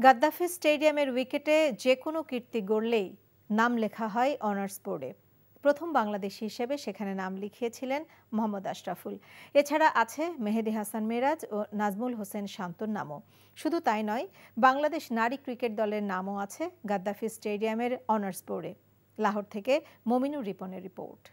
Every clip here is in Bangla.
গাদ্দাফি স্টেডিয়ামের উইকেটে যে কোনো কীর্তি গড়লেই নাম লেখা হয় অনার্স বোর্ডে। প্রথম বাংলাদেশি হিসেবে সেখানে নাম লিখিয়েছিলেন মোহাম্মদ আশরাফুল। এছাড়া আছে মেহেদী হাসান মিরাজ ও নাজমুল হোসেন শান্তর নামও। শুধু তাই নয়, বাংলাদেশ নারী ক্রিকেট দলের নামও আছে গাদ্দাফি স্টেডিয়ামের অনার্স বোর্ডে। লাহোর থেকে মমিনুর রিপনের রিপোর্ট।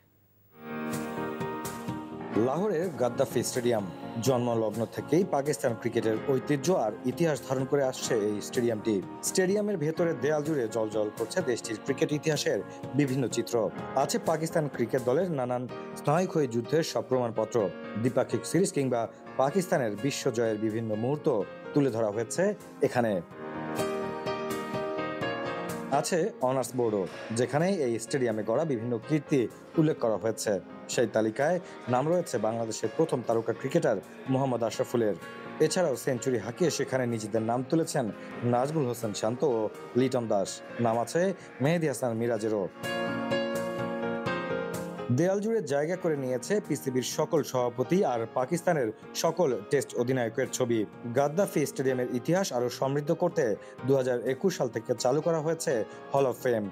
লাহোরের গাদ্দাফি স্টেডিয়াম জন্মলগ্ন থেকেই পাকিস্তান ক্রিকেটের ঐতিহ্য আর ইতিহাস ধারণ করে আসছে এই স্টেডিয়ামটি। স্টেডিয়ামের ভেতরের দেয়াল জুড়ে জ্বলজ্বল করছে দেশটির ক্রিকেট ইতিহাসের বিভিন্ন চিত্র। আছে পাকিস্তান ক্রিকেট দলের নানান স্নায়ুক্ষয়ী যুদ্ধের সব প্রমাণপত্র, দ্বিপাক্ষিক সিরিজ কিংবা পাকিস্তানের বিশ্বজয়ের বিভিন্ন মুহূর্ত তুলে ধরা হয়েছে এখানে। আছে অনার্স বোর্ডও, যেখানে এই স্টেডিয়ামে গড়া বিভিন্ন কীর্তি উল্লেখ করা হয়েছে। সেই তালিকায় নাম রয়েছে বাংলাদেশের প্রথম তারকা ক্রিকেটার মোহাম্মদ আশরাফুলের। এছাড়াও সেঞ্চুরি হাঁকিয়ে সেখানে নিজেদের নাম তুলেছেন নাজমুল হোসেন শান্ত ও লিটন দাস। নাম আছে মেহেদী হাসান মিরাজেরও। দেয়াল জুড়ে জায়গা করে নিয়েছে পিসিবির সকল সভাপতি আর পাকিস্তানের সকল টেস্ট অধিনায়কের ছবি। গাদ্দাফি স্টেডিয়ামের ইতিহাস আরও সমৃদ্ধ করতে 2021 সাল থেকে চালু করা হয়েছে হল অফ ফেম।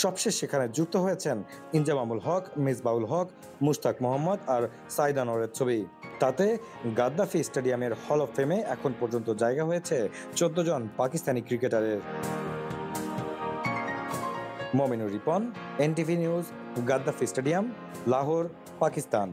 সবশেষ সেখানে যুক্ত হয়েছেন ইনজামামুল হক, মিসবাউল হক, মুশতাক মোহাম্মদ আর সাইদ আনোয়ারের ছবি। তাতে গাদ্দাফি স্টেডিয়ামের হল অফ ফেমে এখন পর্যন্ত জায়গা হয়েছে 14 জন পাকিস্তানি ক্রিকেটারের। Mominur Ripon, NTV news, Gaddafi stadium, Lahore, Pakistan.